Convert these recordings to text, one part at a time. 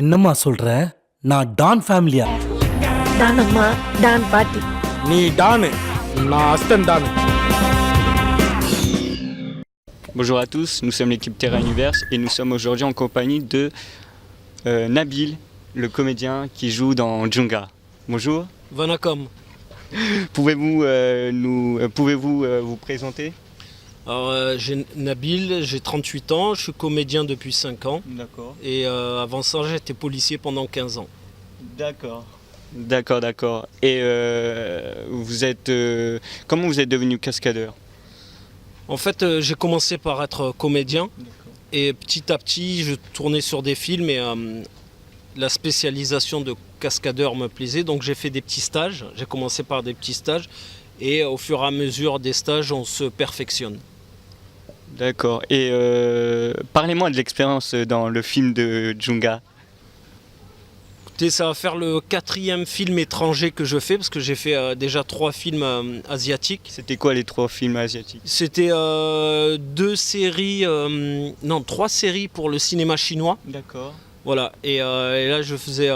என்னம்மா சொல்ற? நான் டான் ஃபேமிலியா? டான் அம்மா, டான் பாட்டி. நீ டானு, நான் அஸ்டன் டானு. Bonjour à tous, nous sommes l'équipe Terra Universe et nous sommes aujourd'hui en compagnie de Nabil, le comédien qui joue dans Djunga. Bonjour. Vanakom. Pouvez-vous vous présenter? Alors, j'ai Nabil, j'ai 38 ans, je suis comédien depuis 5 ans. D'accord. Et avant ça, j'étais policier pendant 15 ans. D'accord. D'accord. Et vous êtes, comment vous êtes devenu cascadeur? En fait, j'ai commencé par être comédien. Et petit à petit, je tournais sur des films et la spécialisation de cascadeur me plaisait. Donc j'ai fait des petits stages. J'ai commencé par des petits stages. Et au fur et à mesure des stages, on se perfectionne. D'accord. Et parlez-moi de l'expérience dans le film de Djunga. Écoutez, ça va faire le 4e film étranger que je fais, parce que j'ai fait déjà 3 films asiatiques. C'était quoi les 3 films asiatiques? C'était 3 séries pour le cinéma chinois. D'accord. Voilà. Et là, je faisais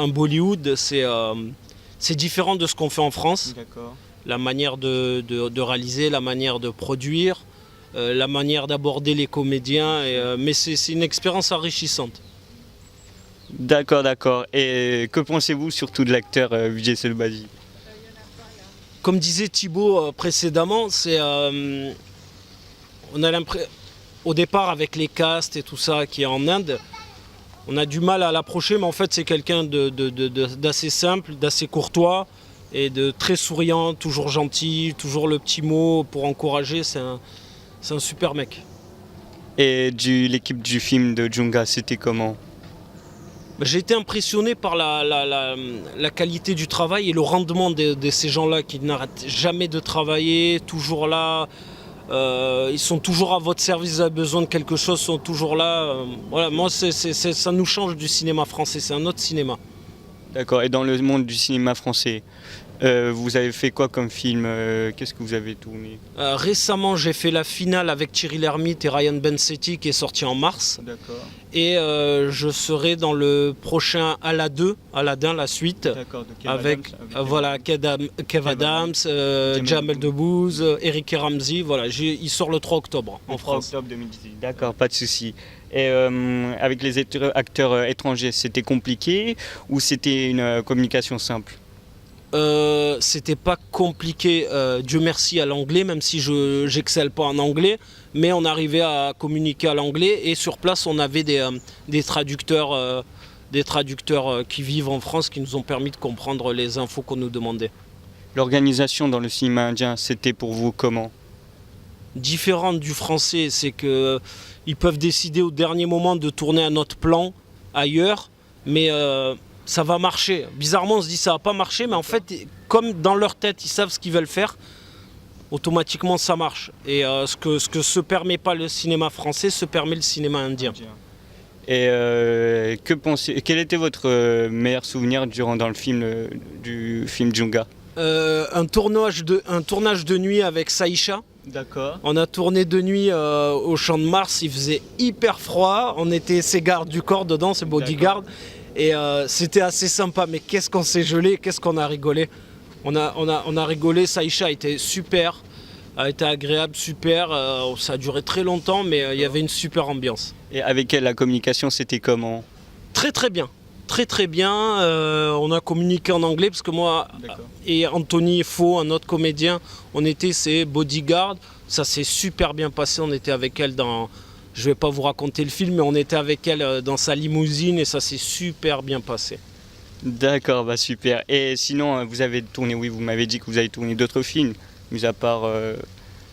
un Bollywood. C'est différent de ce qu'on fait en France. D'accord. La manière de réaliser, la manière de produire, la manière d'aborder les comédiens. Mais c'est une expérience enrichissante. D'accord. Et que pensez-vous surtout de l'acteur Vijay Selvaji? Comme disait Thibaut précédemment, on a l'impression, au départ avec les castes et tout ça qui est en Inde, on a du mal à l'approcher, mais en fait c'est quelqu'un d'assez simple, d'assez courtois et de très souriant, toujours gentil, toujours le petit mot pour encourager. C'est un super mec. Et l'équipe du film de Djunga, c'était comment? J'ai été impressionné par la qualité du travail et le rendement de ces gens-là qui n'arrêtent jamais de travailler, toujours là. Ils sont toujours à votre service, vous avez besoin de quelque chose, ils sont toujours là. Voilà, moi, ça nous change du cinéma français, c'est un autre cinéma. D'accord. Et dans le monde du cinéma français, vous avez fait quoi comme film? Qu'est-ce que vous avez tourné? Récemment, j'ai fait la finale avec Thierry Lhermitte et Ryan Bensetti qui est sorti en mars. D'accord. Et je serai dans le prochain Aladdin, la suite, avec Kev Adams, Jamel Debbouze, Eric et Ramsey. Voilà, il sort le 3 octobre en France. 3 octobre 2018. D'accord, pas de souci. Et avec les acteurs étrangers, c'était compliqué ou c'était une communication simple? C'était pas compliqué, Dieu merci, à l'anglais, même si j'excelle pas en anglais, mais on arrivait à communiquer à l'anglais et sur place on avait des traducteurs qui vivent en France qui nous ont permis de comprendre les infos qu'on nous demandait. L'organisation dans le cinéma indien, c'était pour vous comment? Différente du français, c'est qu'ils peuvent décider au dernier moment de tourner un autre plan ailleurs, mais ça va marcher. Bizarrement, on se dit ça va pas marcher, mais en fait, comme dans leur tête, ils savent ce qu'ils veulent faire, automatiquement ça marche. Et ce que se permet pas le cinéma français, se permet le cinéma indien. Et quel était votre meilleur souvenir dans le film du film Djunga? Un tournage de nuit avec Saïcha. D'accord. On a tourné de nuit au Champ de Mars, il faisait hyper froid, on était ses gardes du corps dedans, ses bodyguards. Et c'était assez sympa, mais qu'est-ce qu'on s'est gelé, qu'est-ce qu'on a rigolé. On a rigolé, Saïcha était super, a été agréable, super. Ça a duré très longtemps, mais il y avait une super ambiance. Et avec elle, la communication, c'était comment? Très bien. Très bien. On a communiqué en anglais, parce que moi et Anthony Faux, un autre comédien, on était ses bodyguards. Ça s'est super bien passé, on était avec elle dans... Je ne vais pas vous raconter le film, mais on était avec elle dans sa limousine et ça s'est super bien passé. D'accord, super. Et sinon, vous avez tourné, oui, vous m'avez dit que vous avez tourné d'autres films, mis à part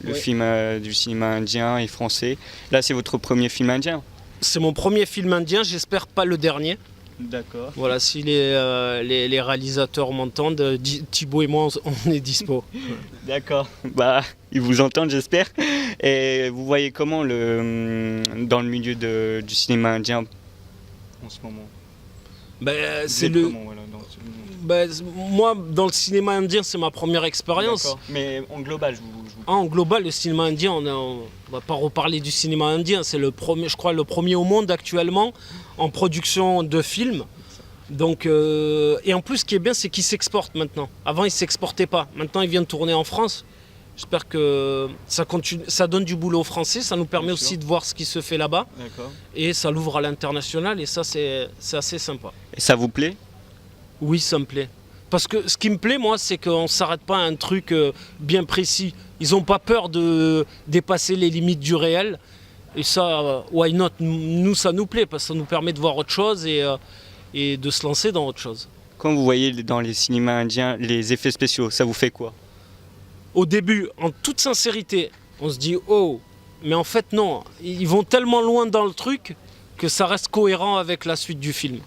le film du cinéma indien et français. Là, c'est votre premier film indien? C'est mon premier film indien, j'espère pas le dernier. D'accord. Voilà, si les réalisateurs m'entendent, Thibaut et moi, on est dispo. D'accord, ils vous entendent, j'espère. Et vous voyez comment dans le milieu du cinéma indien en ce moment? Ben, Vous c'est êtes le... comment, voilà, dans ce- ben, moi, dans le cinéma indien, c'est ma première expérience. D'accord. Mais en global, je vous... En global, le cinéma indien, on va pas reparler du cinéma indien, c'est le premier, je crois, le premier au monde actuellement en production de films. Donc, et en plus, ce qui est bien, c'est qu'il s'exporte maintenant. Avant, il ne s'exportait pas. Maintenant, il vient de tourner en France. J'espère que ça continue, ça donne du boulot aux Français, ça nous permet Bien aussi sûr. de voir ce qui se fait là-bas. D'accord. Et ça l'ouvre à l'international, et ça, c'est assez sympa. Et ça vous plaît? Oui, ça me plaît. Parce que ce qui me plaît, moi, c'est qu'on ne s'arrête pas à un truc bien précis. Ils n'ont pas peur de dépasser les limites du réel. Et ça, why not? Nous, ça nous plaît, parce que ça nous permet de voir autre chose et de se lancer dans autre chose. Quand vous voyez dans les cinémas indiens les effets spéciaux, ça vous fait quoi? Au début, en toute sincérité, on se dit « Oh !» Mais en fait, non. Ils vont tellement loin dans le truc que ça reste cohérent avec la suite du film.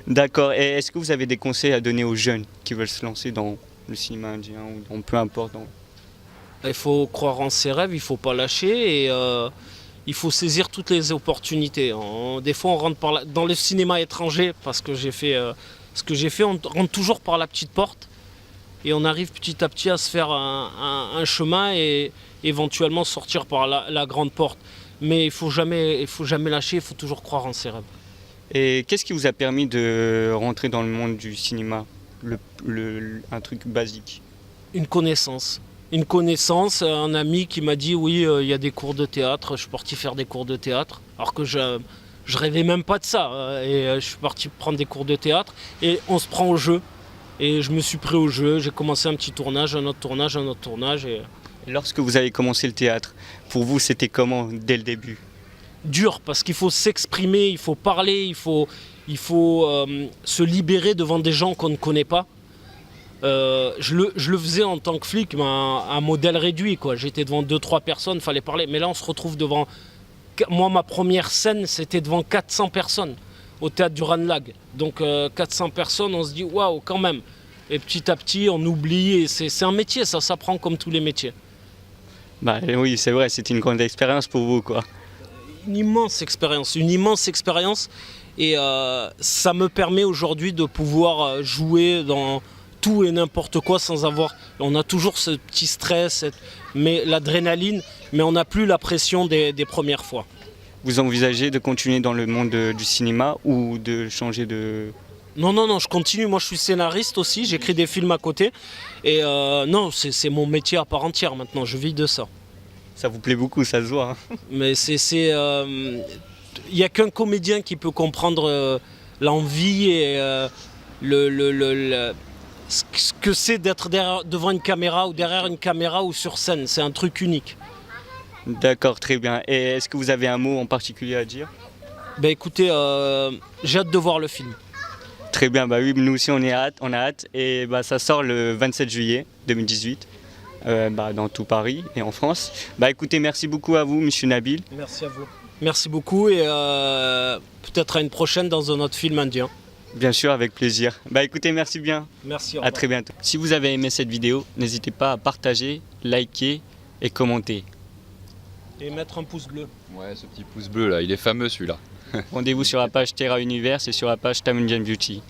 D'accord. Et est-ce que vous avez des conseils à donner aux jeunes qui veulent se lancer dans le cinéma indien ou dans peu importe dans... Il faut croire en ses rêves, il ne faut pas lâcher et il faut saisir toutes les opportunités. Des fois, on rentre dans le cinéma étranger, parce que j'ai fait ce que j'ai fait, on rentre toujours par la petite porte et on arrive petit à petit à se faire un chemin et éventuellement sortir par la grande porte. Mais il faut jamais lâcher, il faut toujours croire en ses rêves. Et qu'est-ce qui vous a permis de rentrer dans le monde du cinéma? Un truc basique. Une connaissance, un ami qui m'a dit oui, il y a des cours de théâtre, je suis parti faire des cours de théâtre, alors que je rêvais même pas de ça, et je suis parti prendre des cours de théâtre, et on se prend au jeu, et je me suis pris au jeu, j'ai commencé un petit tournage, un autre tournage, et Et lorsque vous avez commencé le théâtre, pour vous c'était comment dès le début? dur, parce qu'il faut s'exprimer, il faut parler, il faut se libérer devant des gens qu'on ne connaît pas. Je le faisais en tant que flic, mais un modèle réduit, quoi. J'étais devant 2-3 personnes, fallait parler. Mais là, on se retrouve devant... Moi, ma première scène, c'était devant 400 personnes, au théâtre du Ranelagh. Donc 400 personnes, on se dit, waouh, quand même. Et petit à petit, on oublie. Et c'est un métier, ça s'apprend comme tous les métiers. Bah oui, c'est vrai, c'était une grande expérience pour vous, quoi. Une immense expérience. Et ça me permet aujourd'hui de pouvoir jouer dans tout et n'importe quoi sans avoir... On a toujours ce petit stress, mais l'adrénaline, mais on n'a plus la pression des premières fois. Vous envisagez de continuer dans le monde du cinéma ou de changer de... Non, je continue. Moi, je suis scénariste aussi, j'écris des films à côté. Et non, c'est mon métier à part entière maintenant, je vis de ça. Ça vous plaît beaucoup, ça se voit. Hein. Mais il n'y a qu'un comédien qui peut comprendre l'envie et ce que c'est d'être devant une caméra ou derrière une caméra ou sur scène. C'est un truc unique. D'accord, très bien. Et est-ce que vous avez un mot en particulier à dire? Ben écoutez, j'ai hâte de voir le film. Très bien, bah oui, nous aussi on a hâte. Et bah, ça sort le 27 juillet 2018. Dans tout Paris et en France. Bah écoutez, merci beaucoup à vous, monsieur Nabil. Merci à vous. Merci beaucoup et peut-être à une prochaine dans un autre film indien. Bien sûr, avec plaisir. Bah écoutez, merci bien. Merci, au À revoir. très bientôt. Si vous avez aimé cette vidéo, n'hésitez pas à partager, liker et commenter. Et mettre un pouce bleu. Ouais, ce petit pouce bleu là, il est fameux celui-là. Rendez-vous sur la page Terra Univers et sur la page Time Indian Beauty.